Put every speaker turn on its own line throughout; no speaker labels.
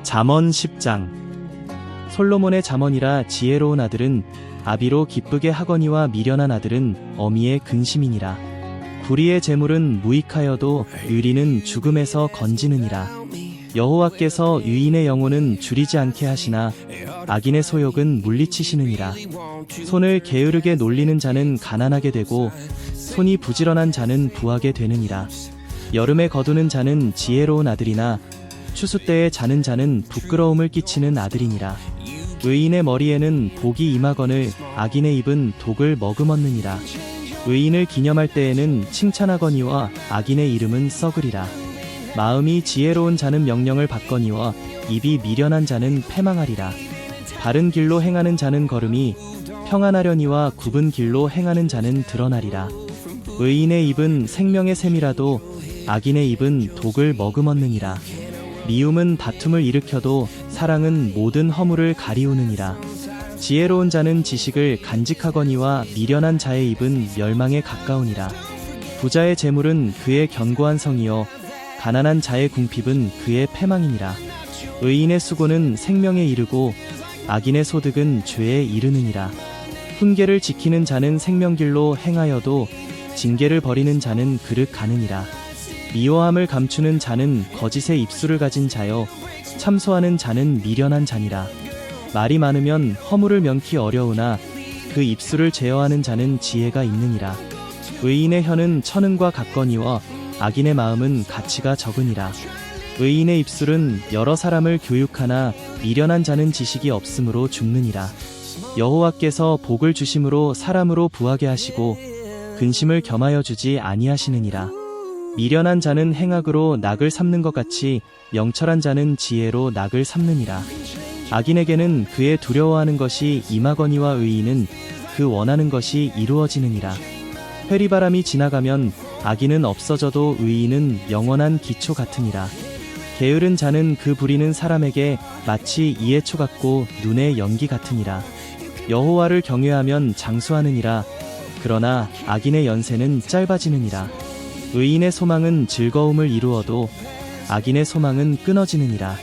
잠언 10장. 솔로몬의 잠언이라. 지혜로운 아들은 아비로 기쁘게 하거니와 미련한 아들은 어미의 근심이니라. 불의의 재물은 무익하여도 의리는 죽음에서 건지느니라. 여호와께서 유인의 영혼은 줄이지 않게 하시나 악인의 소욕은 물리치시느니라. 손을 게으르게 놀리는 자는 가난하게 되고 손이 부지런한 자는 부하게 되느니라. 여름에 거두는 자는 지혜로운 아들이나 추수 때에 자는 자는 부끄러움을 끼치는 아들이니라. 의인의 머리에는 복이 임하거늘 악인의 입은 독을 머금었느니라. 의인을 기념할 때에는 칭찬하거니와 악인의 이름은 썩으리라. 마음이 지혜로운 자는 명령을 받거니와 입이 미련한 자는 패망하리라. 바른 길로 행하는 자는 걸음이 평안하려니와 굽은 길로 행하는 자는 드러나리라. 의인의 입은 생명의 샘이라도 악인의 입은 독을 머금었느니라. 미움은 다툼을 일으켜도 사랑은 모든 허물을 가리우느니라. 지혜로운 자는 지식을 간직하거니와 미련한 자의 입은 멸망에 가까우니라. 부자의 재물은 그의 견고한 성이요 가난한 자의 궁핍은 그의 패망이니라. 의인의 수고는 생명에 이르고 악인의 소득은 죄에 이르느니라. 훈계를 지키는 자는 생명길로 행하여도 징계를 버리는 자는 그릇 가느니라. 미워함을 감추는 자는 거짓의 입술을 가진 자여 참소하는 자는 미련한 자니라. 말이 많으면 허물을 면키 어려우나 그 입술을 제어하는 자는 지혜가 있느니라. 의인의 혀는 천은과 같거니와 악인의 마음은 가치가 적으니라. 의인의 입술은 여러 사람을 교육하나 미련한 자는 지식이 없으므로 죽느니라. 여호와께서 복을 주심으로 사람으로 부하게 하시고 근심을 겸하여 주지 아니하시느니라. 미련한 자는 행악으로 낙을 삼는 것 같이 명철한 자는 지혜로 낙을 삼느니라. 악인에게는 그의 두려워하는 것이 임하거니와 의인은 그 원하는 것이 이루어지느니라. 회리바람이 지나가면 악인은 없어져도 의인은 영원한 기초 같으니라. 게으른 자는 그 부리는 사람에게 마치 이해초 같고 눈의 연기 같으니라. 여호와를 경외하면 장수하느니라. 그러나 악인의 연세는 짧아지느니라. 의인의 소망은 즐거움을 이루어도 악인의 소망은 끊어지느니라.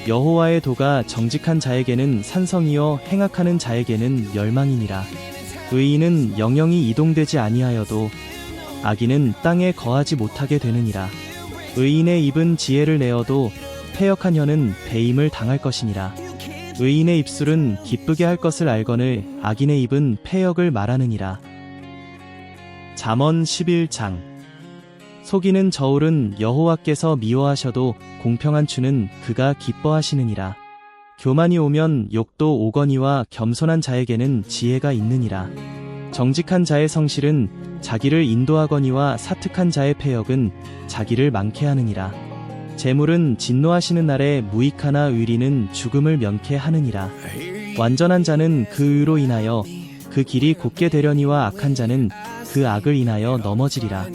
여호와의 도가 정직한 자에게는 산성이요 행악하는 자에게는 멸망이니라. 의인은 영영이 이동되지 아니하여도 악인은 땅에 거하지 못하게 되느니라. 의인의 입은 지혜를 내어도 패역한 혀는 배임을 당할 것이니라. 의인의 입술은 기쁘게 할 것을 알거늘 악인의 입은 패역을 말하느니라. 잠언 11장. 속이는 저울은 여호와께서 미워하셔도 공평한 추는 그가 기뻐하시느니라. 교만이 오면 욕도 오거니와 겸손한 자에게는 지혜가 있느니라. 정직한 자의 성실은 자기를 인도하거니와 사특한 자의 패역은 자기를 망케 하느니라. 재물은 진노하시는 날에 무익하나 의리는 죽음을 면케 하느니라. 완전한 자는 그 의로 인하여 그 길이 곧게 되려니와 악한 자는 그 악을 인하여 넘어지리라.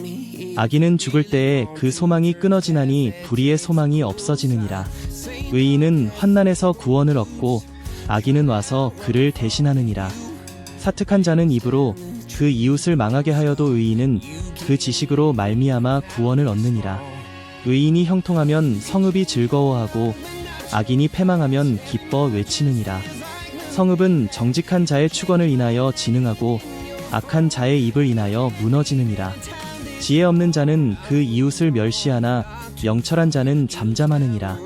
악인은 죽을 때에 그 소망이 끊어지나니 불의의 소망이 없어지느니라. 의인은 환난에서 구원을 얻고 악인은 와서 그를 대신하느니라. 사특한 자는 입으로 그 이웃을 망하게 하여도 의인은 그 지식으로 말미암아 구원을 얻느니라. 의인이 형통하면 성읍이 즐거워하고 악인이 패망하면 기뻐 외치느니라. 성읍은 정직한 자의 축원을 인하여 진흥하고 악한 자의 입을 인하여 무너지느니라. 지혜 없는 자는 그 이웃을 멸시하나 명철한 자는 잠잠하느니라.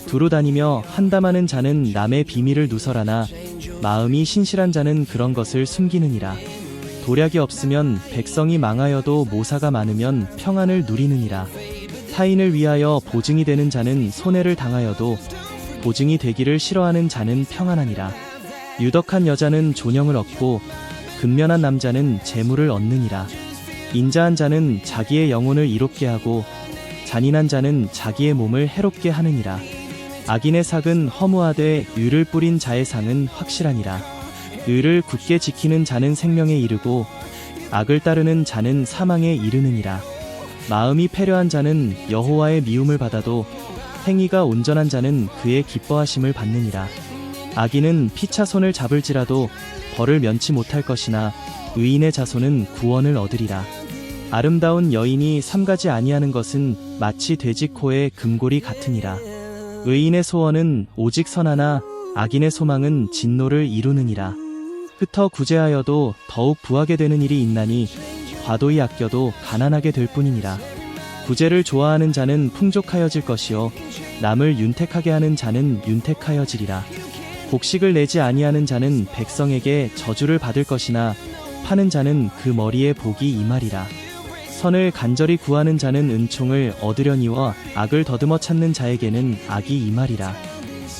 두루 다니며 한담하는 자는 남의 비밀을 누설하나 마음이 신실한 자는 그런 것을 숨기느니라. 도략이 없으면 백성이 망하여도 모사가 많으면 평안을 누리느니라. 타인을 위하여 보증이 되는 자는 손해를 당하여도 보증이 되기를 싫어하는 자는 평안하니라. 유덕한 여자는 존영을 얻고 근면한 남자는 재물을 얻느니라. 인자한 자는 자기의 영혼을 이롭게 하고 잔인한 자는 자기의 몸을 해롭게 하느니라. 악인의 삭은 허무하되 의를 뿌린 자의 상은 확실하니라. 의를 굳게 지키는 자는 생명에 이르고 악을 따르는 자는 사망에 이르느니라. 마음이 패려한 자는 여호와의 미움을 받아도 행위가 온전한 자는 그의 기뻐하심을 받느니라. 악인은 피차 손을 잡을지라도 벌을 면치 못할 것이나 의인의 자손은 구원을 얻으리라. 아름다운 여인이 삼가지 아니하는 것은 마치 돼지 코의 금고리 같으니라. 의인의 소원은 오직 선하나 악인의 소망은 진노를 이루느니라. 흩어 구제하여도 더욱 부하게 되는 일이 있나니 과도히 아껴도 가난하게 될 뿐이니라. 구제를 좋아하는 자는 풍족하여질 것이요 남을 윤택하게 하는 자는 윤택하여지리라. 곡식을 내지 아니하는 자는 백성에게 저주를 받을 것이나 파는 자는 그 머리에 복이 임하리라. 선을 간절히 구하는 자는 은총을 얻으려니와 악을 더듬어 찾는 자에게는 악이 임하리라.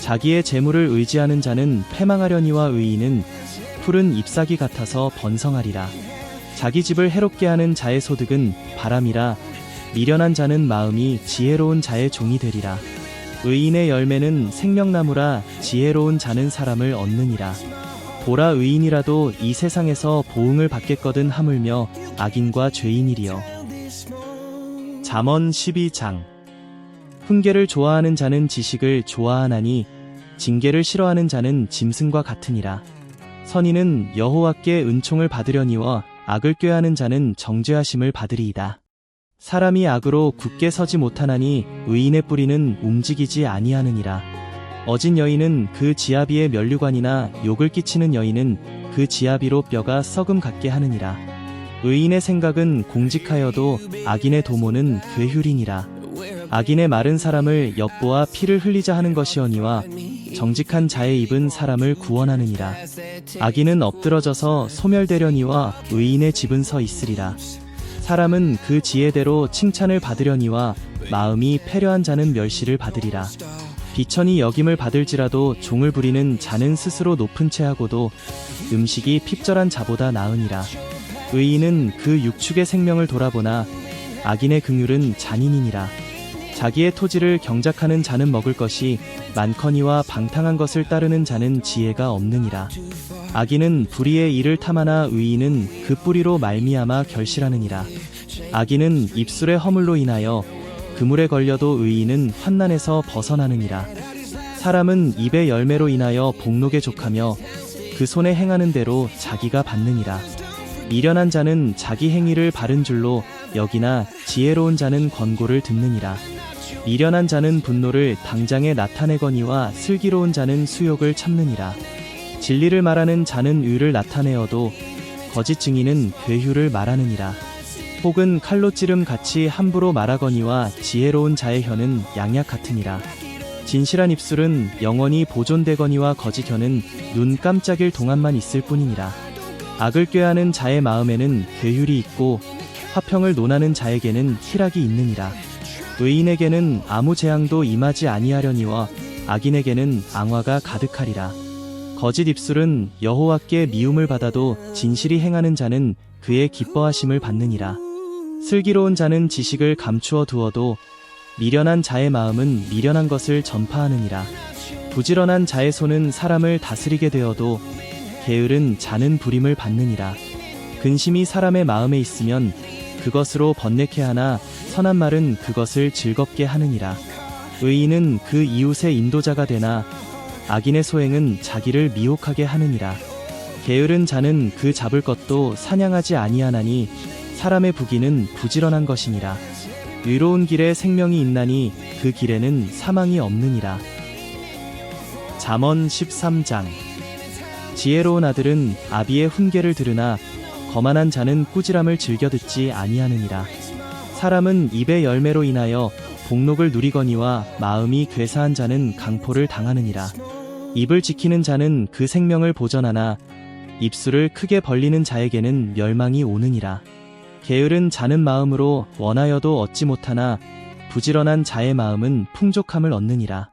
자기의 재물을 의지하는 자는 패망하려니와 의인은 푸른 잎사귀 같아서 번성하리라. 자기 집을 해롭게 하는 자의 소득은 바람이라. 미련한 자는 마음이 지혜로운 자의 종이 되리라. 의인의 열매는 생명나무라. 지혜로운 자는 사람을 얻느니라. 보라, 의인이라도 이 세상에서 보응을 받겠거든 하물며 악인과 죄인이리여. 잠언 12장. 훈계를 좋아하는 자는 지식을 좋아하나니 징계를 싫어하는 자는 짐승과 같으니라. 선인은 여호와께 은총을 받으려니와 악을 꾀하는 자는 정죄하심을 받으리이다. 사람이 악으로 굳게 서지 못하나니 의인의 뿌리는 움직이지 아니하느니라. 어진 여인은 그 지아비의 면류관이나 욕을 끼치는 여인은 그 지아비로 뼈가 썩음 같게 하느니라. 의인의 생각은 공직하여도 악인의 도모는 괴휼이니라. 악인의 마른 사람을 엿보아 피를 흘리자 하는 것이오니와 정직한 자의 입은 사람을 구원하느니라. 악인은 엎드러져서 소멸되려니와 의인의 집은 서 있으리라. 사람은 그 지혜대로 칭찬을 받으려니와 마음이 패려한 자는 멸시를 받으리라. 비천이 여김을 받을지라도 종을 부리는 자는 스스로 높은 채 하고도 음식이 핍절한 자보다 나으니라. 의인은 그 육축의 생명을 돌아보나 악인의 긍휼은 잔인이니라. 자기의 토지를 경작하는 자는 먹을 것이 많거니와 방탕한 것을 따르는 자는 지혜가 없느니라. 악인은 불의의 일을 탐하나 의인은 그 뿌리로 말미암아 결실하느니라. 악인은 입술의 허물로 인하여 그물에 걸려도 의인은 환난에서 벗어나느니라. 사람은 입의 열매로 인하여 복록에 족하며 그 손에 행하는 대로 자기가 받느니라. 미련한 자는 자기 행위를 바른 줄로 여기나 지혜로운 자는 권고를 듣느니라. 미련한 자는 분노를 당장에 나타내거니와 슬기로운 자는 수욕을 참느니라. 진리를 말하는 자는 의를 나타내어도 거짓 증인은 괴휼을 말하느니라. 혹은 칼로 찌름 같이 함부로 말하거니와 지혜로운 자의 혀는 양약 같으니라. 진실한 입술은 영원히 보존되거니와 거짓 혀는 눈 깜짝일 동안만 있을 뿐이니라. 악을 꾀하는 자의 마음에는 괴휼이 있고 화평을 논하는 자에게는 희락이 있느니라. 의인에게는 아무 재앙도 임하지 아니하려니와 악인에게는 앙화가 가득하리라. 거짓 입술은 여호와께 미움을 받아도 진실이 행하는 자는 그의 기뻐하심을 받느니라. 슬기로운 자는 지식을 감추어 두어도 미련한 자의 마음은 미련한 것을 전파하느니라. 부지런한 자의 손은 사람을 다스리게 되어도 게으른 자는 부림을 받느니라. 근심이 사람의 마음에 있으면 그것으로 번뇌케 하나 선한 말은 그것을 즐겁게 하느니라. 의인은 그 이웃의 인도자가 되나 악인의 소행은 자기를 미혹하게 하느니라. 게으른 자는 그 잡을 것도 사냥하지 아니하나니 사람의 부귀는 부지런한 것이니라. 의로운 길에 생명이 있나니 그 길에는 사망이 없느니라. 잠언 13장. 지혜로운 아들은 아비의 훈계를 들으나 거만한 자는 꾸지람을 즐겨 듣지 아니하느니라. 사람은 입의 열매로 인하여 복록을 누리거니와 마음이 괴사한 자는 강포를 당하느니라. 입을 지키는 자는 그 생명을 보전하나 입술을 크게 벌리는 자에게는 멸망이 오느니라. 게으른 자는 마음으로 원하여도 얻지 못하나 부지런한 자의 마음은 풍족함을 얻느니라.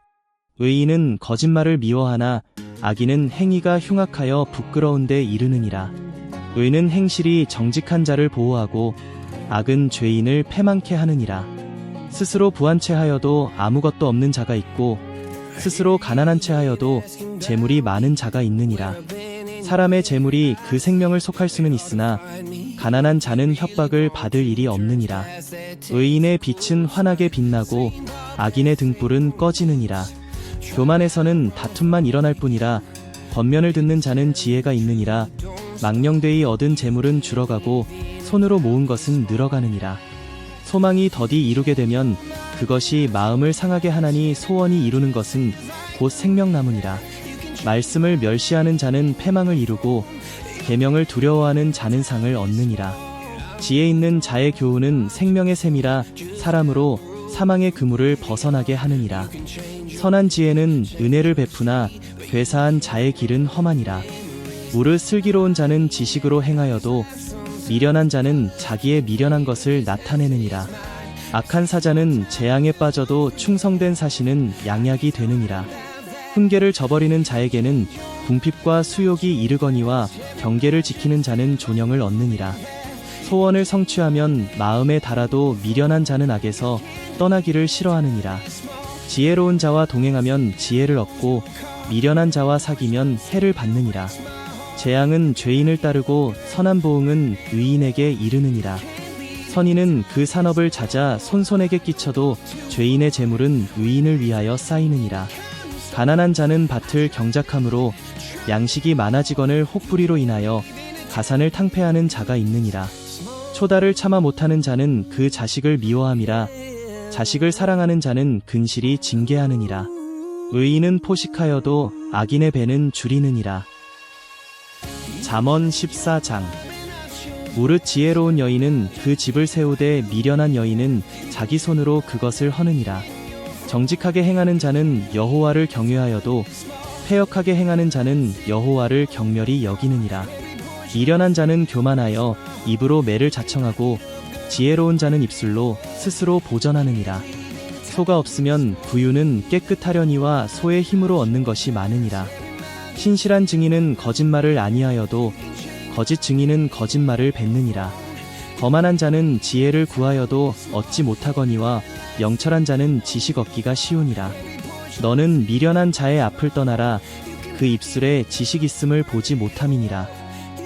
의인은 거짓말을 미워하나 악인은 행위가 흉악하여 부끄러운 데 이르느니라. 의는 행실이 정직한 자를 보호하고 악은 죄인을 패망케 하느니라. 스스로 부한 채 하여도 아무것도 없는 자가 있고 스스로 가난한 채 하여도 재물이 많은 자가 있느니라. 사람의 재물이 그 생명을 속할 수는 있으나 가난한 자는 협박을 받을 일이 없느니라. 의인의 빛은 환하게 빛나고 악인의 등불은 꺼지느니라. 교만에서는 다툼만 일어날 뿐이라 권면을 듣는 자는 지혜가 있느니라. 망령되이 얻은 재물은 줄어가고 손으로 모은 것은 늘어가느니라. 소망이 더디 이루게 되면 그것이 마음을 상하게 하나니 소원이 이루는 것은 곧 생명나무니라. 말씀을 멸시하는 자는 패망을 이루고 계명을 두려워하는 자는 상을 얻느니라. 지혜 있는 자의 교훈은 생명의 샘이라 사람으로 사망의 그물을 벗어나게 하느니라. 선한 지혜는 은혜를 베푸나 괴사한 자의 길은 험하니라. 무릇 슬기로운 자는 지식으로 행하여도 미련한 자는 자기의 미련한 것을 나타내느니라. 악한 사자는 재앙에 빠져도 충성된 사신은 양약이 되느니라. 훈계를 저버리는 자에게는 궁핍과 수욕이 이르거니와 경계를 지키는 자는 존영을 얻느니라. 소원을 성취하면 마음에 달아도 미련한 자는 악에서 떠나기를 싫어하느니라. 지혜로운 자와 동행하면 지혜를 얻고 미련한 자와 사귀면 해를 받느니라. 재앙은 죄인을 따르고 선한 보응은 의인에게 이르느니라. 선인은 그 산업을 찾아 손손에게 끼쳐도 죄인의 재물은 의인을 위하여 쌓이느니라. 가난한 자는 밭을 경작함으로 양식이 많아지거늘 혹부리로 인하여 가산을 탕폐하는 자가 있느니라. 초다를 참아 못하는 자는 그 자식을 미워함이라. 자식을 사랑하는 자는 근실이 징계하느니라. 의인은 포식하여도 악인의 배는 줄이느니라. 잠언 14장. 무릇 지혜로운 여인은 그 집을 세우되 미련한 여인은 자기 손으로 그것을 허느니라. 정직하게 행하는 자는 여호와를 경외하여도 패역하게 행하는 자는 여호와를 경멸히 여기느니라. 미련한 자는 교만하여 입으로 매를 자청하고 지혜로운 자는 입술로 스스로 보전하느니라. 소가 없으면 구유는 깨끗하려니와 소의 힘으로 얻는 것이 많으니라. 신실한 증인은 거짓말을 아니하여도 거짓 증인은 거짓말을 뱉느니라. 거만한 자는 지혜를 구하여도 얻지 못하거니와 명철한 자는 지식 얻기가 쉬우니라. 너는 미련한 자의 앞을 떠나라. 그 입술에 지식 있음을 보지 못함이니라.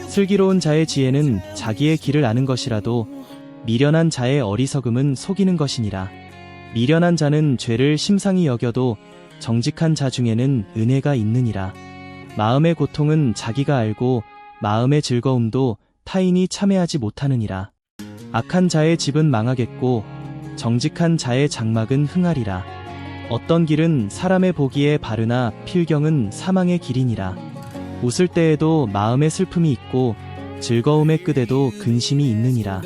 슬기로운 자의 지혜는 자기의 길을 아는 것이라도 미련한 자의 어리석음은 속이는 것이니라. 미련한 자는 죄를 심상히 여겨도 정직한 자 중에는 은혜가 있느니라. 마음의 고통은 자기가 알고 마음의 즐거움도 타인이 참회하지 못하느니라. 악한 자의 집은 망하겠고 정직한 자의 장막은 흥하리라. 어떤 길은 사람의 보기에 바르나 필경은 사망의 길이니라. 웃을 때에도 마음의 슬픔이 있고 즐거움의 끝에도 근심이 있느니라.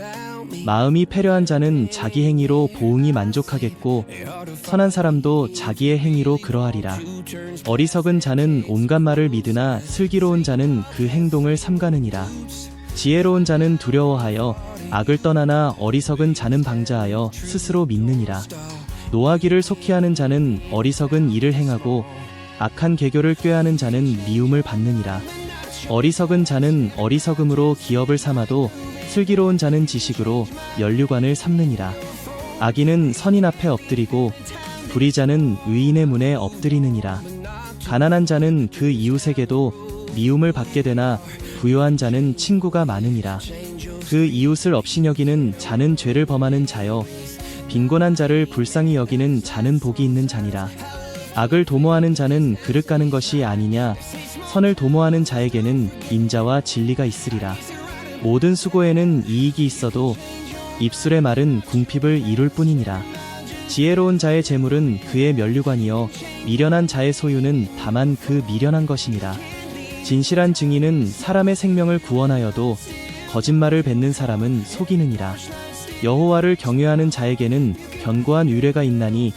마음이 패려한 자는 자기 행위로 보응이 만족하겠고 선한 사람도 자기의 행위로 그러하리라. 어리석은 자는 온갖 말을 믿으나 슬기로운 자는 그 행동을 삼가느니라. 지혜로운 자는 두려워하여 악을 떠나나 어리석은 자는 방자하여 스스로 믿느니라. 노하기를 속히 하는 자는 어리석은 일을 행하고 악한 계교를 꾀하는 자는 미움을 받느니라. 어리석은 자는 어리석음으로 기업을 삼아도 슬기로운 자는 지식으로 면류관을 삼느니라. 악인은 선인 앞에 엎드리고 불의자는 의인의 문에 엎드리느니라. 가난한 자는 그 이웃에게도 미움을 받게 되나 부유한 자는 친구가 많으니라. 그 이웃을 업신여기는 자는 죄를 범하는 자여 빈곤한 자를 불쌍히 여기는 자는 복이 있는 자니라. 악을 도모하는 자는 그릇 가는 것이 아니냐. 선을 도모하는 자에게는 인자와 진리가 있으리라. 모든 수고에는 이익이 있어도 입술의 말은 궁핍을 이룰 뿐이니라. 지혜로운 자의 재물은 그의 면류관이요 미련한 자의 소유는 다만 그 미련한 것이니라. 진실한 증인은 사람의 생명을 구원하여도 거짓말을 뱉는 사람은 속이느니라. 여호와를 경외하는 자에게는 견고한 유례가 있나니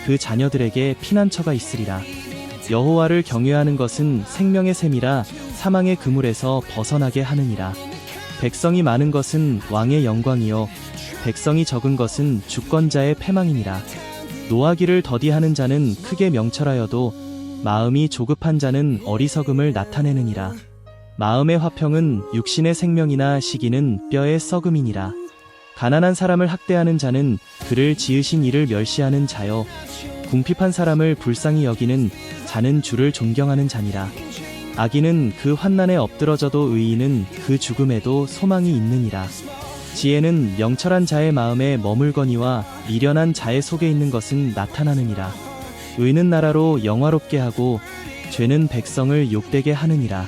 그 자녀들에게 피난처가 있으리라. 여호와를 경외하는 것은 생명의 샘이라 사망의 그물에서 벗어나게 하느니라. 백성이 많은 것은 왕의 영광이요 백성이 적은 것은 주권자의 패망이니라. 노하기를 더디하는 자는 크게 명철하여도 마음이 조급한 자는 어리석음을 나타내느니라. 마음의 화평은 육신의 생명이나 시기는 뼈의 썩음이니라. 가난한 사람을 학대하는 자는 그를 지으신 이를 멸시하는 자여 궁핍한 사람을 불쌍히 여기는 자는 주를 존경하는 자니라. 악인은 그 환난에 엎드러져도 의인은 그 죽음에도 소망이 있느니라. 지혜는 명철한 자의 마음에 머물거니와 미련한 자의 속에 있는 것은 나타나느니라. 의는 나라로 영화롭게 하고 죄는 백성을 욕되게 하느니라.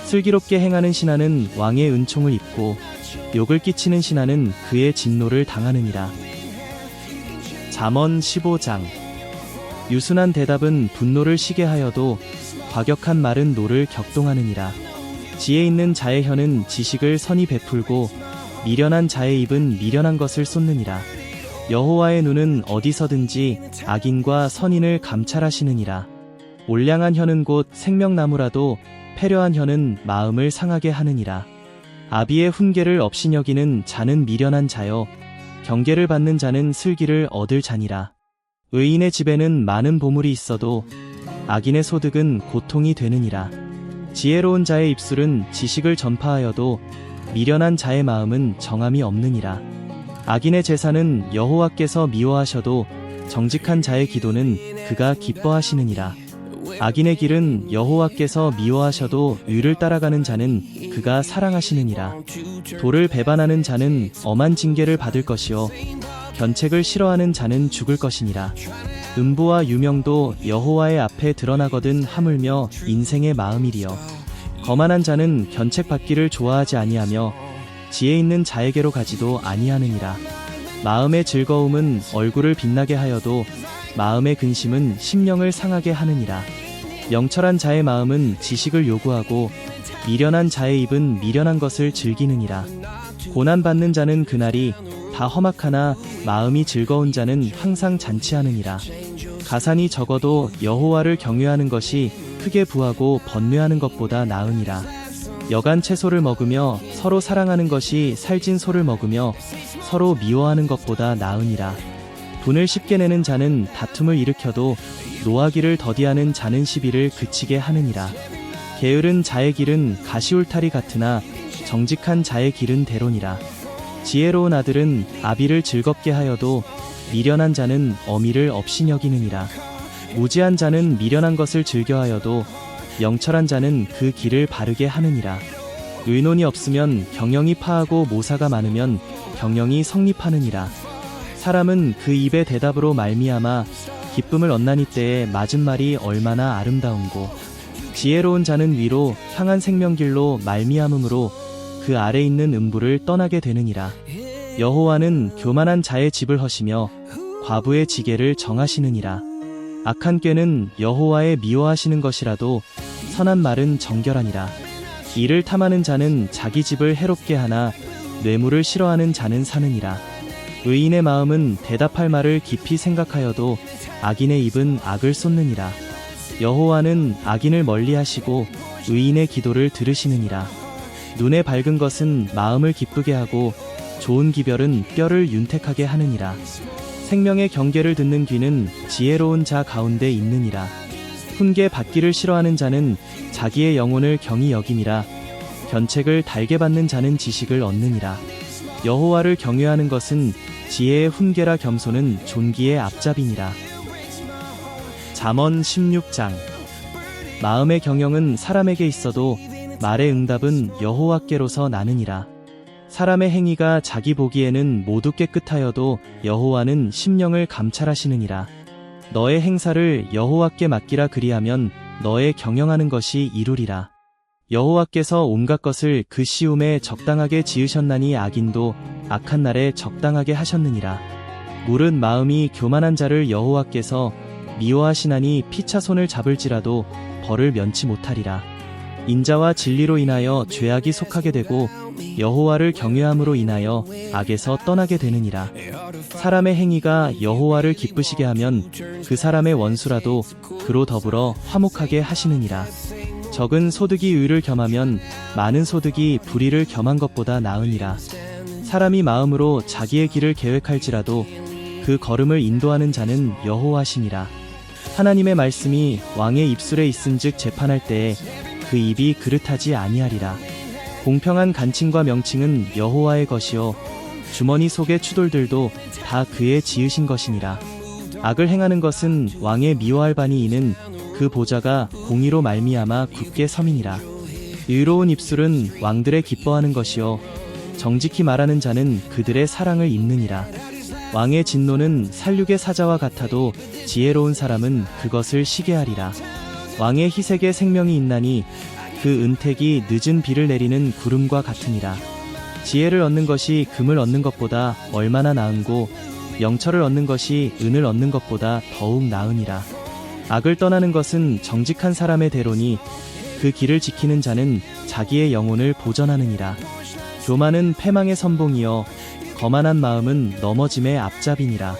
슬기롭게 행하는 신하는 왕의 은총을 입고 욕을 끼치는 신하는 그의 진노를 당하느니라. 잠언 15장. 유순한 대답은 분노를 시게 하여도 과격한 말은 노를 격동하느니라. 지혜 있는 자의 혀는 지식을 선히 베풀고 미련한 자의 입은 미련한 것을 쏟느니라. 여호와의 눈은 어디서든지 악인과 선인을 감찰하시느니라. 올량한 혀는 곧 생명나무라도 패려한 혀는 마음을 상하게 하느니라. 아비의 훈계를 업신여기는 자는 미련한 자여 경계를 받는 자는 슬기를 얻을 자니라. 의인의 집에는 많은 보물이 있어도 악인의 소득은 고통이 되느니라. 지혜로운 자의 입술은 지식을 전파하여도 미련한 자의 마음은 정함이 없느니라. 악인의 제사는 여호와께서 미워하셔도 정직한 자의 기도는 그가 기뻐하시느니라. 악인의 길은 여호와께서 미워하셔도 의를 따라가는 자는 그가 사랑하시느니라. 도를 배반하는 자는 엄한 징계를 받을 것이요 견책을 싫어하는 자는 죽을 것이니라. 음부와 유명도 여호와의 앞에 드러나거든 하물며 인생의 마음이리여. 거만한 자는 견책받기를 좋아하지 아니하며 지혜 있는 자에게로 가지도 아니하느니라. 마음의 즐거움은 얼굴을 빛나게 하여도 마음의 근심은 심령을 상하게 하느니라. 명철한 자의 마음은 지식을 요구하고 미련한 자의 입은 미련한 것을 즐기느니라. 고난받는 자는 그날이 다 험악하나 마음이 즐거운 자는 항상 잔치하느니라. 가산이 적어도 여호와를 경외하는 것이 크게 부하고 번뇌하는 것보다 나으니라. 여간 채소를 먹으며 서로 사랑하는 것이 살진 소를 먹으며 서로 미워하는 것보다 나으니라. 분을 쉽게 내는 자는 다툼을 일으켜도 노하기를 더디하는 자는 시비를 그치게 하느니라. 게으른 자의 길은 가시울타리 같으나 정직한 자의 길은 대로니라. 지혜로운 아들은 아비를 즐겁게 하여도 미련한 자는 어미를 업신여기느니라. 무지한 자는 미련한 것을 즐겨하여도 영철한 자는 그 길을 바르게 하느니라. 의논이 없으면 경영이 파하고 모사가 많으면 경영이 성립하느니라. 사람은 그 입의 대답으로 말미암아 기쁨을 얻나니 때에 맞은 말이 얼마나 아름다운고. 지혜로운 자는 위로 향한 생명길로 말미암음으로 그 아래 있는 음부를 떠나게 되느니라. 여호와는 교만한 자의 집을 허시며 과부의 지게를 정하시느니라. 악한 꾀는 여호와의 미워하시는 것이라도 선한 말은 정결하니라. 이를 탐하는 자는 자기 집을 해롭게 하나 뇌물을 싫어하는 자는 사느니라. 의인의 마음은 대답할 말을 깊이 생각하여도 악인의 입은 악을 쏟느니라. 여호와는 악인을 멀리하시고 의인의 기도를 들으시느니라. 눈에 밝은 것은 마음을 기쁘게 하고 좋은 기별은 뼈를 윤택하게 하느니라. 생명의 경계를 듣는 귀는 지혜로운 자 가운데 있느니라. 훈계 받기를 싫어하는 자는 자기의 영혼을 경히 여김이라. 견책을 달게 받는 자는 지식을 얻느니라. 여호와를 경외하는 것은 지혜의 훈계라. 겸손은 존귀의 앞잡이니라. 잠언 16장. 마음의 경영은 사람에게 있어도 말의 응답은 여호와께로서 나느니라. 사람의 행위가 자기 보기에는 모두 깨끗하여도 여호와는 심령을 감찰하시느니라. 너의 행사를 여호와께 맡기라. 그리하면 너의 경영하는 것이 이루리라. 여호와께서 온갖 것을 그 시움에 적당하게 지으셨나니 악인도 악한 날에 적당하게 하셨느니라. 물은 마음이 교만한 자를 여호와께서 미워하시나니 피차 손을 잡을지라도 벌을 면치 못하리라. 인자와 진리로 인하여 죄악이 속하게 되고 여호와를 경외함으로 인하여 악에서 떠나게 되느니라. 사람의 행위가 여호와를 기쁘시게 하면 그 사람의 원수라도 그로 더불어 화목하게 하시느니라. 적은 소득이 의를 겸하면 많은 소득이 불의를 겸한 것보다 나으니라. 사람이 마음으로 자기의 길을 계획할지라도 그 걸음을 인도하는 자는 여호와시니라. 하나님의 말씀이 왕의 입술에 있은즉 재판할 때에 그 입이 그릇하지 아니하리라. 공평한 간칭과 명칭은 여호와의 것이요 주머니 속의 추돌들도 다 그의 지으신 것이니라. 악을 행하는 것은 왕의 미워할 바니 이는 그 보좌가 공의로 말미암아 굳게 섬이니라. 의로운 입술은 왕들의 기뻐하는 것이요 정직히 말하는 자는 그들의 사랑을 입느니라. 왕의 진노는 살육의 사자와 같아도 지혜로운 사람은 그것을 시게하리라. 왕의 희색에 생명이 있나니 그 은택이 늦은 비를 내리는 구름과 같으니라. 지혜를 얻는 것이 금을 얻는 것보다 얼마나 나은고 명철을 얻는 것이 은을 얻는 것보다 더욱 나으니라. 악을 떠나는 것은 정직한 사람의 대로니 그 길을 지키는 자는 자기의 영혼을 보전하느니라. 교만은 패망의 선봉이여 거만한 마음은 넘어짐의 앞잡이니라.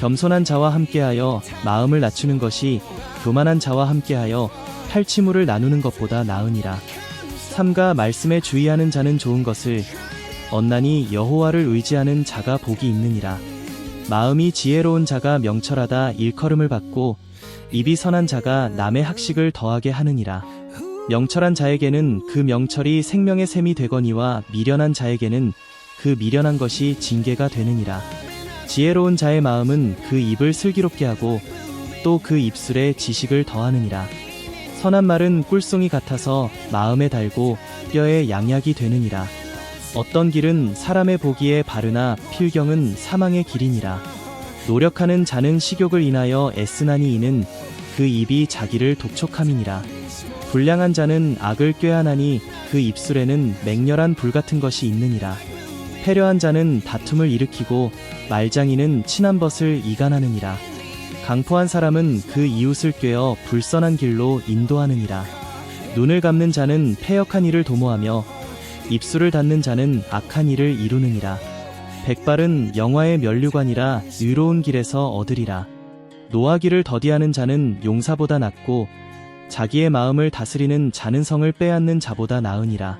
겸손한 자와 함께하여 마음을 낮추는 것이 교만한 자와 함께하여 탈취물을 나누는 것보다 나으니라. 삼가 말씀에 주의하는 자는 좋은 것을 얻나니 여호와를 의지하는 자가 복이 있느니라. 마음이 지혜로운 자가 명철하다 일컬음을 받고 입이 선한 자가 남의 학식을 더하게 하느니라. 명철한 자에게는 그 명철이 생명의 샘이 되거니와 미련한 자에게는 그 미련한 것이 징계가 되느니라. 지혜로운 자의 마음은 그 입을 슬기롭게 하고 또 그 입술에 지식을 더하느니라. 선한 말은 꿀송이 같아서 마음에 달고 뼈에 양약이 되느니라. 어떤 길은 사람의 보기에 바르나 필경은 사망의 길이니라. 노력하는 자는 식욕을 인하여 애쓰나니 이는 그 입이 자기를 독촉함이니라. 불량한 자는 악을 꾀하나니 그 입술에는 맹렬한 불 같은 것이 있느니라. 패려한 자는 다툼을 일으키고 말장이는 친한 벗을 이간하느니라. 강포한 사람은 그 이웃을 꾀어 불선한 길로 인도하느니라. 눈을 감는 자는 패역한 일을 도모하며 입술을 닫는 자는 악한 일을 이루느니라. 백발은 영화의 면류관이라 의로운 길에서 얻으리라. 노하기를 더디하는 자는 용사보다 낫고 자기의 마음을 다스리는 자는 성을 빼앗는 자보다 나으니라.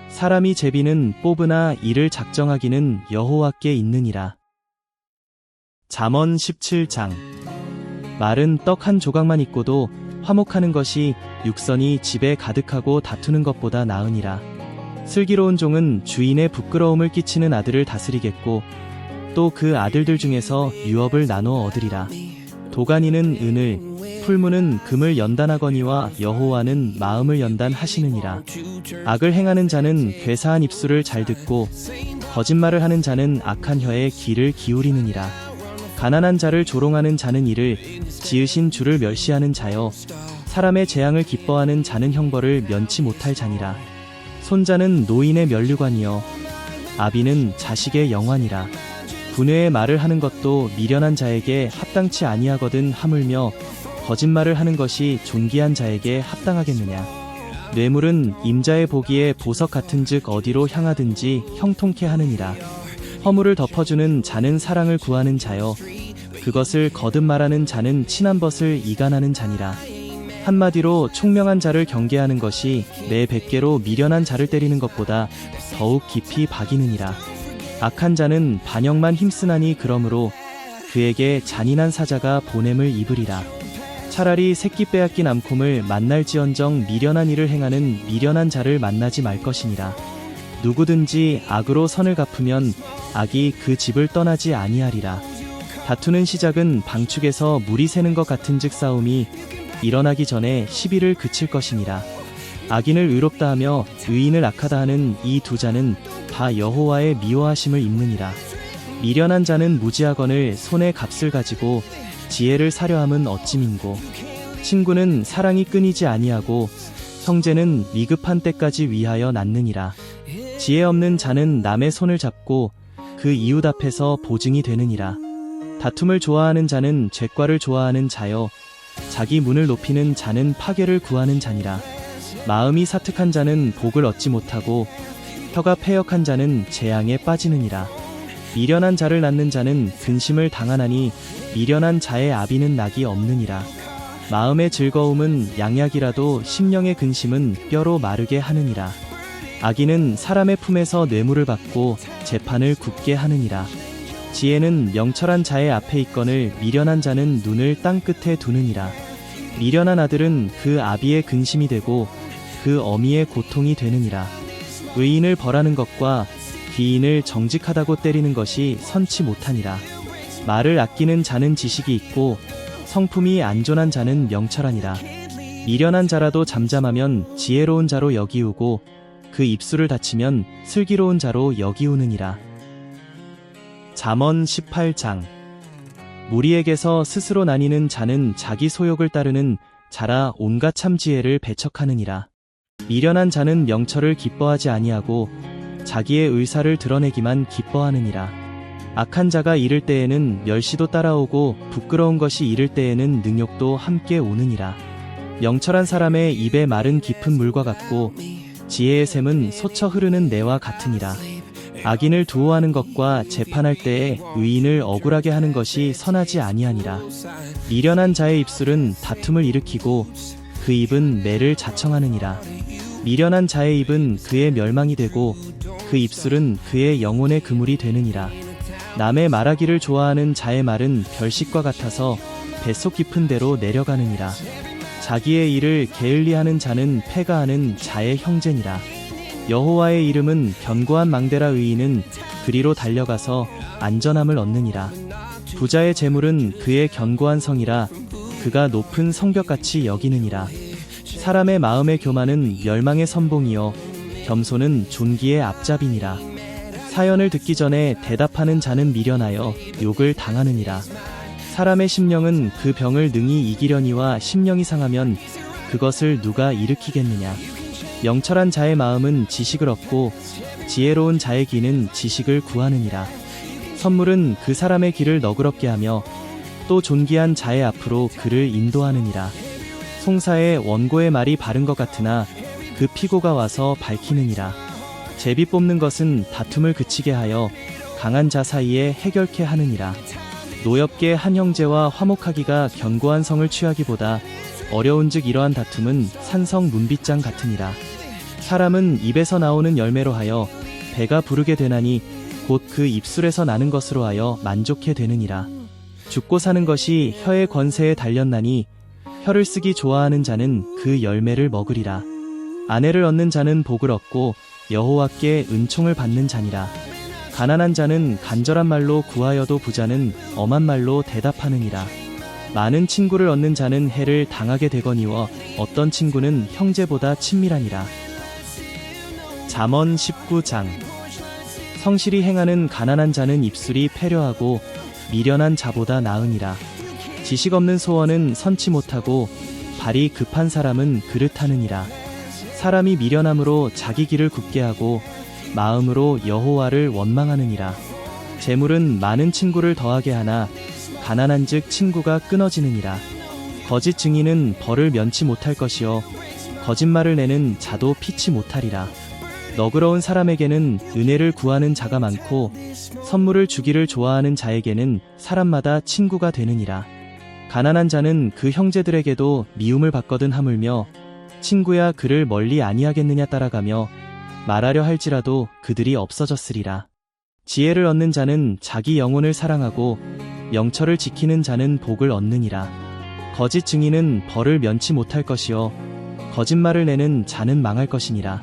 사람이 제비는 뽑으나 이를 작정하기는 여호와께 있느니라. 잠언 17장. 말은 떡 한 조각만 있고도 화목하는 것이 육선이 집에 가득하고 다투는 것보다 나으니라. 슬기로운 종은 주인의 부끄러움을 끼치는 아들을 다스리겠고 또 그 아들들 중에서 유업을 나누어 얻으리라. 도가니는 은을, 풀무는 금을 연단하거니와 여호와는 마음을 연단하시느니라. 악을 행하는 자는 괴사한 입술을 잘 듣고 거짓말을 하는 자는 악한 혀에 귀를 기울이느니라. 가난한 자를 조롱하는 자는 이를, 지으신 주를 멸시하는 자여 사람의 재앙을 기뻐하는 자는 형벌을 면치 못할 자니라. 손자는 노인의 면류관이여 아비는 자식의 영환이라. 분회의 말을 하는 것도 미련한 자에게 합당치 아니하거든 하물며 거짓말을 하는 것이 존귀한 자에게 합당하겠느냐. 뇌물은 임자의 보기에 보석 같은즉 어디로 향하든지 형통케 하느니라. 허물을 덮어주는 자는 사랑을 구하는 자여 그것을 거듭 말하는 자는 친한 벗을 이간하는 자니라. 한마디로 총명한 자를 경계하는 것이 내 백개로 미련한 자를 때리는 것보다 더욱 깊이 박이느니라. 악한 자는 반역만 힘쓰나니 그러므로 그에게 잔인한 사자가 보냄을 입으리라. 차라리 새끼 빼앗긴 암콤을 만날지언정 미련한 일을 행하는 미련한 자를 만나지 말 것이니라. 누구든지 악으로 선을 갚으면 악이 그 집을 떠나지 아니하리라. 다투는 시작은 방축에서 물이 새는 것 같은즉 싸움이 일어나기 전에 시비를 그칠 것이니라. 악인을 의롭다 하며 의인을 악하다 하는 이 두 자는 다 여호와의 미워하심을 입느니라. 미련한 자는 무지하거늘 손에 값을 가지고 지혜를 사려함은 어찌민고. 친구는 사랑이 끊이지 아니하고 형제는 미급한 때까지 위하여 낳느니라. 지혜 없는 자는 남의 손을 잡고 그 이웃 앞에서 보증이 되느니라. 다툼을 좋아하는 자는 죄과를 좋아하는 자여 자기 문을 높이는 자는 파괴를 구하는 자니라. 마음이 사특한 자는 복을 얻지 못하고 혀가 패역한 자는 재앙에 빠지느니라. 미련한 자를 낳는 자는 근심을 당하나니 미련한 자의 아비는 낙이 없느니라. 마음의 즐거움은 양약이라도 심령의 근심은 뼈로 마르게 하느니라. 악인은 사람의 품에서 뇌물을 받고 재판을 굽게 하느니라. 지혜는 명철한 자의 앞에 있거늘 미련한 자는 눈을 땅 끝에 두느니라. 미련한 아들은 그 아비의 근심이 되고 그 어미의 고통이 되느니라. 의인을 벌하는 것과 귀인을 정직하다고 때리는 것이 선치 못하니라. 말을 아끼는 자는 지식이 있고 성품이 안전한 자는 명철하니라. 미련한 자라도 잠잠하면 지혜로운 자로 여기우고 그 입술을 닫히면 슬기로운 자로 여기우느니라. 잠언 18장. 무리에게서 스스로 나뉘는 자는 자기 소욕을 따르는 자라 온갖 참지혜를 배척하느니라. 미련한 자는 명철을 기뻐하지 아니하고 자기의 의사를 드러내기만 기뻐하느니라. 악한 자가 이를 때에는 멸시도 따라오고 부끄러운 것이 이를 때에는 능욕도 함께 오느니라. 명철한 사람의 입에 말은 깊은 물과 같고 지혜의 샘은 솟쳐 흐르는 내와 같으니라. 악인을 두어하는 것과 재판할 때에 의인을 억울하게 하는 것이 선하지 아니하니라. 미련한 자의 입술은 다툼을 일으키고 그 입은 매를 자청하느니라. 미련한 자의 입은 그의 멸망이 되고 그 입술은 그의 영혼의 그물이 되느니라. 남의 말하기를 좋아하는 자의 말은 별식과 같아서 뱃속 깊은 데로 내려가느니라. 자기의 일을 게을리하는 자는 패가하는 자의 형제니라. 여호와의 이름은 견고한 망대라. 의인은 그리로 달려가서 안전함을 얻느니라. 부자의 재물은 그의 견고한 성이라. 그가 높은 성벽같이 여기느니라. 사람의 마음의 교만은 멸망의 선봉이요 겸손은 존귀의 앞잡이니라. 사연을 듣기 전에 대답하는 자는 미련하여 욕을 당하느니라. 사람의 심령은 그 병을 능히 이기려니와 심령이 상하면 그것을 누가 일으키겠느냐. 명철한 자의 마음은 지식을 얻고 지혜로운 자의 귀는 지식을 구하느니라. 선물은 그 사람의 길을 너그럽게 하며 또 존귀한 자의 앞으로 그를 인도하느니라. 송사의 원고의 말이 바른 것 같으나 그 피고가 와서 밝히느니라. 제비 뽑는 것은 다툼을 그치게 하여 강한 자 사이에 해결케 하느니라. 노엽게 한 형제와 화목하기가 견고한 성을 취하기보다 어려운즉 이러한 다툼은 산성 문빗장 같으니라. 사람은 입에서 나오는 열매로 하여 배가 부르게 되나니 곧 그 입술에서 나는 것으로 하여 만족해 되느니라. 죽고 사는 것이 혀의 권세에 달렸나니 혀를 쓰기 좋아하는 자는 그 열매를 먹으리라. 아내를 얻는 자는 복을 얻고 여호와께 은총을 받는 자니라. 가난한 자는 간절한 말로 구하여도 부자는 엄한 말로 대답하느니라. 많은 친구를 얻는 자는 해를 당하게 되거니와 어떤 친구는 형제보다 친밀하니라. 잠언 19장. 성실히 행하는 가난한 자는 입술이 패려하고 미련한 자보다 나으니라. 지식 없는 소원은 선치 못하고 발이 급한 사람은 그릇하느니라. 사람이 미련함으로 자기 길을 굽게 하고 마음으로 여호와를 원망하느니라. 재물은 많은 친구를 더하게 하나 가난한즉 친구가 끊어지느니라. 거짓 증인은 벌을 면치 못할 것이요 거짓말을 내는 자도 피치 못하리라. 너그러운 사람에게는 은혜를 구하는 자가 많고 선물을 주기를 좋아하는 자에게는 사람마다 친구가 되느니라. 가난한 자는 그 형제들에게도 미움을 받거든 하물며 친구야 그를 멀리 아니하겠느냐 따라가며 말하려 할지라도 그들이 없어졌으리라. 지혜를 얻는 자는 자기 영혼을 사랑하고 명철을 지키는 자는 복을 얻느니라. 거짓 증인은 벌을 면치 못할 것이요 거짓말을 내는 자는 망할 것이니라.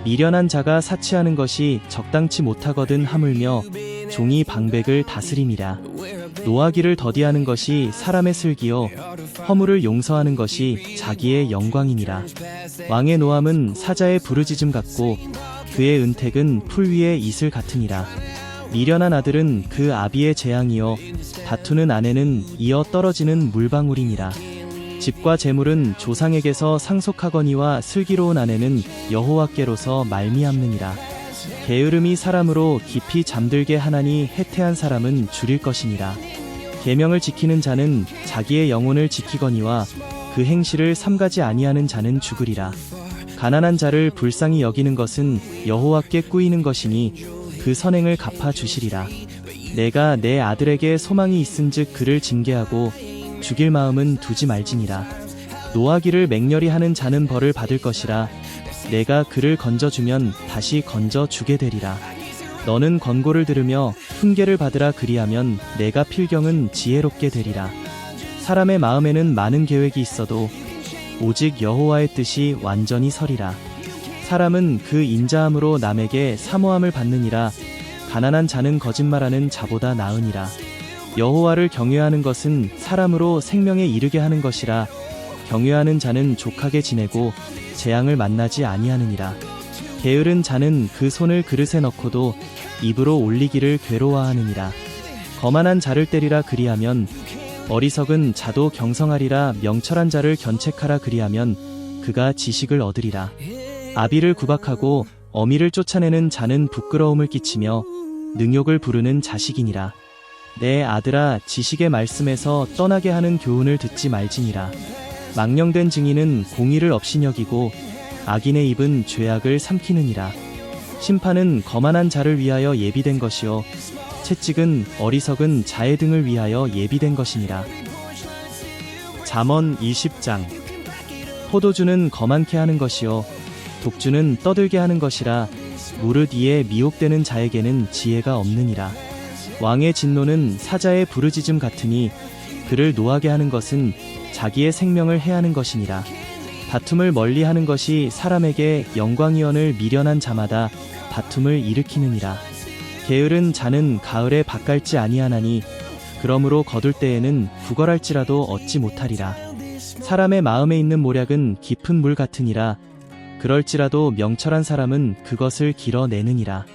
미련한 자가 사치하는 것이 적당치 못하거든 하물며 종이 방백을 다스림이라. 노하기를 더디하는 것이 사람의 슬기요 허물을 용서하는 것이 자기의 영광이니라. 왕의 노함은 사자의 부르짖음 같고 그의 은택은 풀 위의 이슬 같으니라. 미련한 아들은 그 아비의 재앙이요 다투는 아내는 이어 떨어지는 물방울이니라. 집과 재물은 조상에게서 상속하거니와 슬기로운 아내는 여호와께로서 말미암느니라. 게으름이 사람으로 깊이 잠들게 하나니 해태한 사람은 줄일 것이니라. 계명을 지키는 자는 자기의 영혼을 지키거니와 그 행실을 삼가지 아니하는 자는 죽으리라. 가난한 자를 불쌍히 여기는 것은 여호와께 꾸이는 것이니 그 선행을 갚아 주시리라. 내가 내 아들에게 소망이 있은즉 그를 징계하고 죽일 마음은 두지 말지니라. 노하기를 맹렬히 하는 자는 벌을 받을 것이라. 내가 그를 건져주면 다시 건져주게 되리라. 너는 권고를 들으며 훈계를 받으라. 그리하면 내가 필경은 지혜롭게 되리라. 사람의 마음에는 많은 계획이 있어도 오직 여호와의 뜻이 완전히 서리라. 사람은 그 인자함으로 남에게 사모함을 받느니라. 가난한 자는 거짓말하는 자보다 나으니라. 여호와를 경외하는 것은 사람으로 생명에 이르게 하는 것이라. 경외하는 자는 족하게 지내고 재앙을 만나지 아니하느니라. 게으른 자는 그 손을 그릇에 넣고도 입으로 올리기를 괴로워하느니라. 거만한 자를 때리라. 그리하면 어리석은 자도 경성하리라. 명철한 자를 견책하라. 그리하면 그가 지식을 얻으리라. 아비를 구박하고 어미를 쫓아내는 자는 부끄러움을 끼치며 능욕을 부르는 자식이니라. 내 아들아, 지식의 말씀에서 떠나게 하는 교훈을 듣지 말지니라. 망령된 증인은 공의를 없이 여기고 악인의 입은 죄악을 삼키느니라. 심판은 거만한 자를 위하여 예비된 것이요 채찍은 어리석은 자의 등을 위하여 예비된 것이니라. 잠언 20장. 포도주는 거만케 하는 것이요 독주는 떠들게 하는 것이라. 무릇 이에 미혹되는 자에게는 지혜가 없느니라. 왕의 진노는 사자의 부르짖음 같으니 그를 노하게 하는 것은 자기의 생명을 해하는 것이니라. 다툼을 멀리하는 것이 사람에게 영광이언을 미련한 자마다 다툼을 일으키느니라. 게으른 자는 가을에 밭갈지 아니하나니 그러므로 거둘 때에는 구걸할지라도 얻지 못하리라. 사람의 마음에 있는 모략은 깊은 물 같으니라. 그럴지라도 명철한 사람은 그것을 길어내느니라.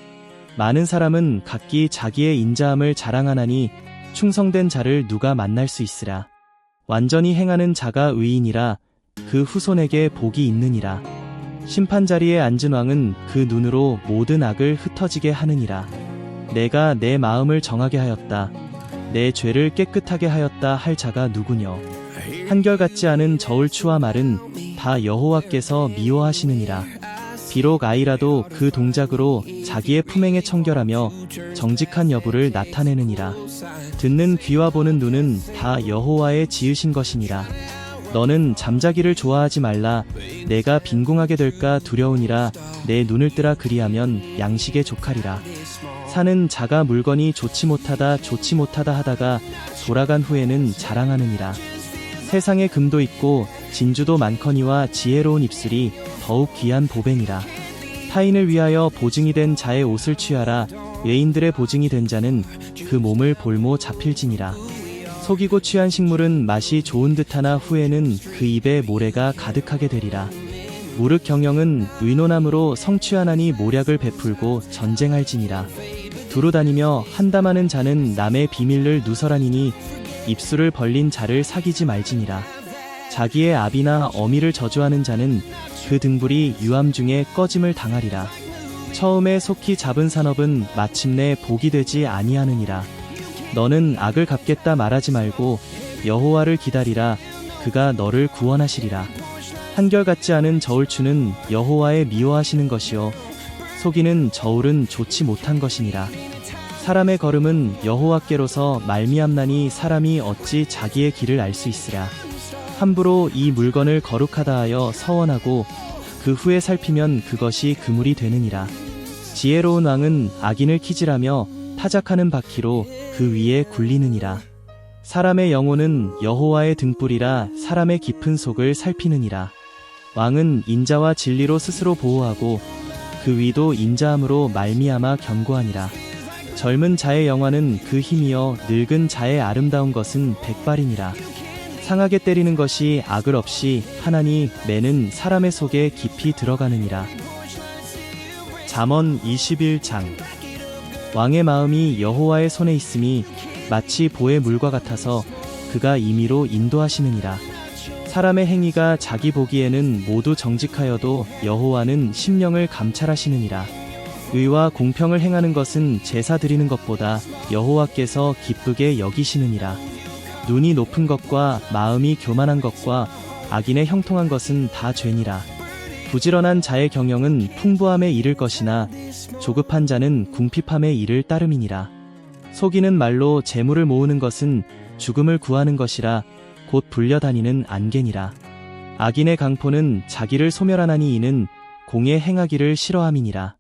많은 사람은 각기 자기의 인자함을 자랑하나니 충성된 자를 누가 만날 수 있으랴. 완전히 행하는 자가 의인이라. 그 후손에게 복이 있느니라. 심판자리에 앉은 왕은 그 눈으로 모든 악을 흩어지게 하느니라. 내가 내 마음을 정하게 하였다. 내 죄를 깨끗하게 하였다 할 자가 누구뇨. 한결같지 않은 저울추와 말은 다 여호와께서 미워하시느니라. 비록 아이라도 그 동작으로 자기의 품행에 청결하며 정직한 여부를 나타내느니라. 듣는 귀와 보는 눈은 다 여호와의 지으신 것이니라. 너는 잠자기를 좋아하지 말라. 내가 빈궁하게 될까 두려우니라. 내 눈을 뜨라 그리하면 양식에 족하리라. 사는 자가 물건이 좋지 못하다 하다가 돌아간 후에는 자랑하느니라. 세상에 금도 있고 진주도 많거니와 지혜로운 입술이 더욱 귀한 보배니라. 타인을 위하여 보증이 된 자의 옷을 취하라. 외인들의 보증이 된 자는 그 몸을 볼모 잡힐지니라. 속이고 취한 식물은 맛이 좋은 듯하나 후에는 그 입에 모래가 가득하게 되리라. 무릇 경영은 의논함으로 성취하나니 모략을 베풀고 전쟁할지니라. 두루 다니며 한담하는 자는 남의 비밀을 누설하니니 입술을 벌린 자를 사귀지 말지니라. 자기의 아비나 어미를 저주하는 자는 그 등불이 유암 중에 꺼짐을 당하리라. 처음에 속히 잡은 산업은 마침내 복이 되지 아니하느니라. 너는 악을 갚겠다 말하지 말고 여호와를 기다리라. 그가 너를 구원하시리라. 한결같지 않은 저울추는 여호와의 미워하시는 것이요 속이는 저울은 좋지 못한 것이니라. 사람의 걸음은 여호와께로서 말미암나니 사람이 어찌 자기의 길을 알 수 있으랴. 함부로 이 물건을 거룩하다 하여 서원하고 그 후에 살피면 그것이 그물이 되느니라. 지혜로운 왕은 악인을 키질하며 타작하는 바퀴로 그 위에 굴리느니라. 사람의 영혼은 여호와의 등불이라. 사람의 깊은 속을 살피느니라. 왕은 인자와 진리로 스스로 보호하고 그 위도 인자함으로 말미암아 견고하니라. 젊은 자의 영화는 그 힘이여 늙은 자의 아름다운 것은 백발이니라. 상하게 때리는 것이 악을 없이 하나니 매는 사람의 속에 깊이 들어가느니라. 잠언 21장. 왕의 마음이 여호와의 손에 있음이 마치 보의 물과 같아서 그가 임의로 인도하시느니라. 사람의 행위가 자기 보기에는 모두 정직하여도 여호와는 심령을 감찰하시느니라. 의와 공평을 행하는 것은 제사 드리는 것보다 여호와께서 기쁘게 여기시느니라. 눈이 높은 것과 마음이 교만한 것과 악인의 형통한 것은 다 죄니라. 부지런한 자의 경영은 풍부함에 이를 것이나 조급한 자는 궁핍함에 이를 따름이니라. 속이는 말로 재물을 모으는 것은 죽음을 구하는 것이라. 곧 불려다니는 안개니라. 악인의 강포는 자기를 소멸하나니 이는 공에 행하기를 싫어함이니라.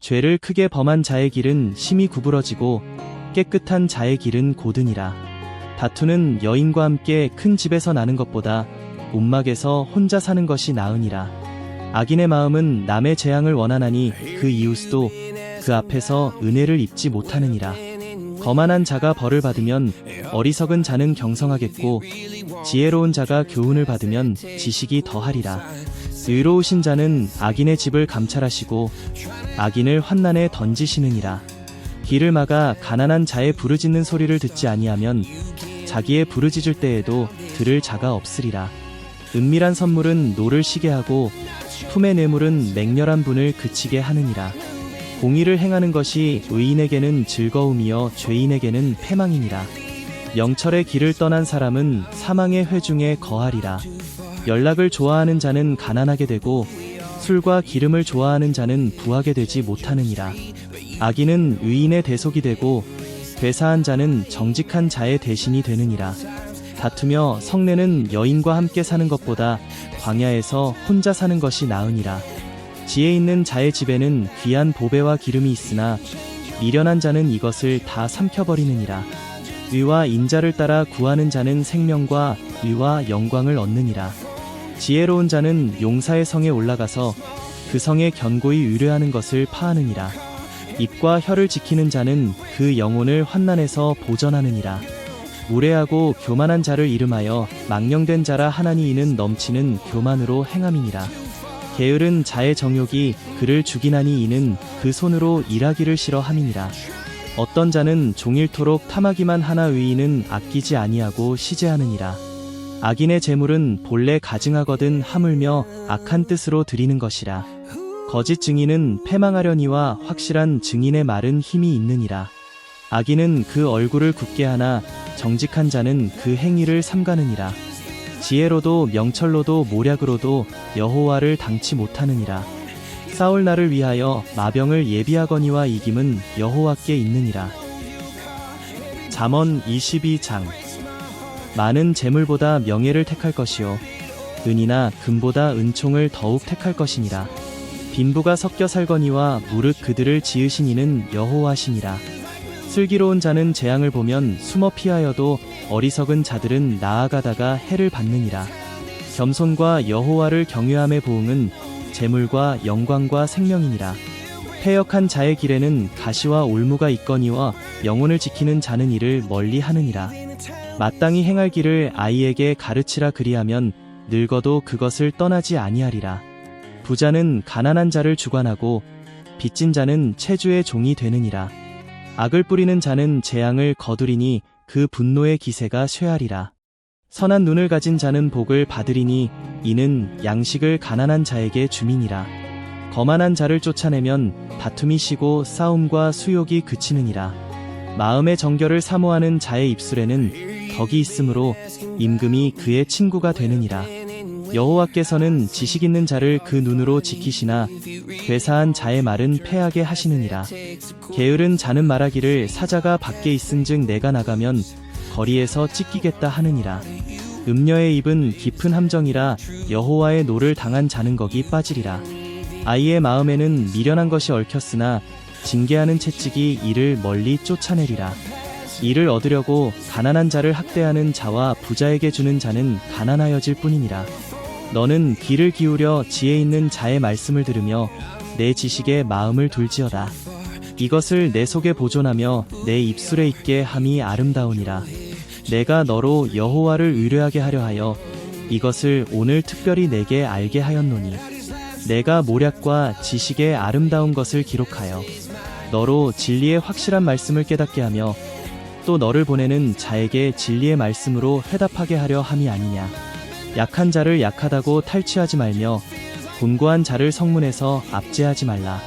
죄를 크게 범한 자의 길은 심히 구부러지고 깨끗한 자의 길은 고드니라. 다투는 여인과 함께 큰 집에서 나는 것보다 움막에서 혼자 사는 것이 나으니라. 악인의 마음은 남의 재앙을 원하나니 그 이웃도 그 앞에서 은혜를 입지 못하느니라. 거만한 자가 벌을 받으면 어리석은 자는 경성하겠고 지혜로운 자가 교훈을 받으면 지식이 더하리라. 의로우신 자는 악인의 집을 감찰하시고 악인을 환난에 던지시느니라. 길을 막아 가난한 자의 부르짖는 소리를 듣지 아니하면 자기의 부르짖을 때에도 들을 자가 없으리라. 은밀한 선물은 노를 시게 하고 품의 뇌물은 맹렬한 분을 그치게 하느니라. 공의를 행하는 것이 의인에게는 즐거움이요 죄인에게는 패망이니라. 명철의 길을 떠난 사람은 사망의 회중에 거하리라. 연락을 좋아하는 자는 가난하게 되고 술과 기름을 좋아하는 자는 부하게 되지 못하느니라. 악인은 의인의 대속이 되고 괴사한 자는 정직한 자의 대신이 되느니라. 다투며 성내는 여인과 함께 사는 것보다 광야에서 혼자 사는 것이 나으니라. 지혜 있는 자의 집에는 귀한 보배와 기름이 있으나 미련한 자는 이것을 다 삼켜버리느니라. 의와 인자를 따라 구하는 자는 생명과 의와 영광을 얻느니라. 지혜로운 자는 용사의 성에 올라가서 그 성에 견고히 의뢰하는 것을 파하느니라. 입과 혀를 지키는 자는 그 영혼을 환난에서 보전하느니라. 무례하고 교만한 자를 이름하여 망령된 자라 하나니 이는 넘치는 교만으로 행함이니라. 게으른 자의 정욕이 그를 죽이나니 이는 그 손으로 일하기를 싫어함이니라. 어떤 자는 종일토록 탐하기만 하나 의인은 아끼지 아니하고 시제하느니라. 악인의 재물은 본래 가증하거든 하물며 악한 뜻으로 드리는 것이라. 거짓 증인은 패망하려니와 확실한 증인의 말은 힘이 있느니라. 악인은 그 얼굴을 굳게 하나 정직한 자는 그 행위를 삼가느니라. 지혜로도 명철로도 모략으로도 여호와를 당치 못하느니라. 싸울 날을 위하여 마병을 예비하거니와 이김은 여호와께 있느니라. 잠언 22장. 많은 재물보다 명예를 택할 것이요 은이나 금보다 은총을 더욱 택할 것이니라. 빈부가 섞여 살거니와 무릇 그들을 지으신 이는 여호와시니라. 슬기로운 자는 재앙을 보면 숨어 피하여도 어리석은 자들은 나아가다가 해를 받느니라. 겸손과 여호와를 경외함의 보응은 재물과 영광과 생명이니라. 패역한 자의 길에는 가시와 올무가 있거니와 영혼을 지키는 자는 이를 멀리 하느니라. 마땅히 행할 길을 아이에게 가르치라 그리하면 늙어도 그것을 떠나지 아니하리라. 부자는 가난한 자를 주관하고 빚진 자는 체주의 종이 되느니라. 악을 뿌리는 자는 재앙을 거두리니 그 분노의 기세가 쇠하리라. 선한 눈을 가진 자는 복을 받으리니 이는 양식을 가난한 자에게 주민이라. 거만한 자를 쫓아내면 다툼이 쉬고 싸움과 수욕이 그치느니라. 마음의 정결을 사모하는 자의 입술에는 덕이 있으므로 임금이 그의 친구가 되느니라. 여호와께서는 지식 있는 자를 그 눈으로 지키시나 괴사한 자의 말은 패하게 하시느니라. 게으른 자는 말하기를 사자가 밖에 있은즉 내가 나가면 거리에서 찢기겠다 하느니라. 음녀의 입은 깊은 함정이라 여호와의 노를 당한 자는 거기 빠지리라. 아이의 마음에는 미련한 것이 얽혔으나 징계하는 채찍이 이를 멀리 쫓아내리라. 이를 얻으려고 가난한 자를 학대하는 자와 부자에게 주는 자는 가난하여질 뿐이니라. 너는 귀를 기울여 지혜 있는 자의 말씀을 들으며 내 지식에 마음을 둘지어다. 이것을 내 속에 보존하며 내 입술에 있게 함이 아름다우니라. 내가 너로 여호와를 의뢰하게 하려 하여 이것을 오늘 특별히 내게 알게 하였노니 내가 모략과 지식의 아름다운 것을 기록하여 너로 진리의 확실한 말씀을 깨닫게 하며 또 너를 보내는 자에게 진리의 말씀으로 회답하게 하려 함이 아니냐. 약한 자를 약하다고 탈취하지 말며 곤고한 자를 성문에서 압제하지 말라.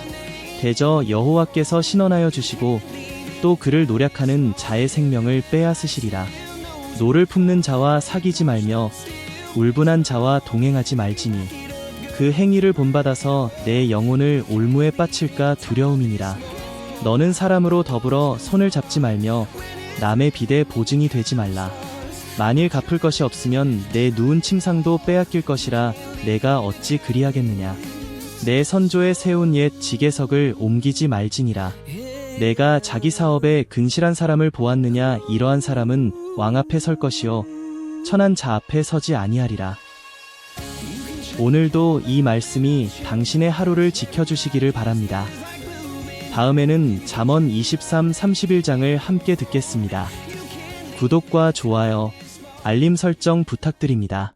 대저 여호와께서 신원하여 주시고 또 그를 노략하는 자의 생명을 빼앗으시리라. 노를 품는 자와 사귀지 말며 울분한 자와 동행하지 말지니 그 행위를 본받아서 내 영혼을 올무에 빠칠까 두려움이니라. 너는 사람으로 더불어 손을 잡지 말며 남의 빚에 보증이 되지 말라. 만일 갚을 것이 없으면 내 누운 침상도 빼앗길 것이라 내가 어찌 그리하겠느냐. 내 선조에 세운 옛 지계석을 옮기지 말지니라. 내가 자기 사업에 근실한 사람을 보았느냐. 이러한 사람은 왕 앞에 설 것이요 천한 자 앞에 서지 아니하리라. 오늘도 이 말씀이 당신의 하루를 지켜주시기를 바랍니다. 다음에는 잠언 23, 31장을 함께 듣겠습니다. 구독과 좋아요, 알림 설정 부탁드립니다.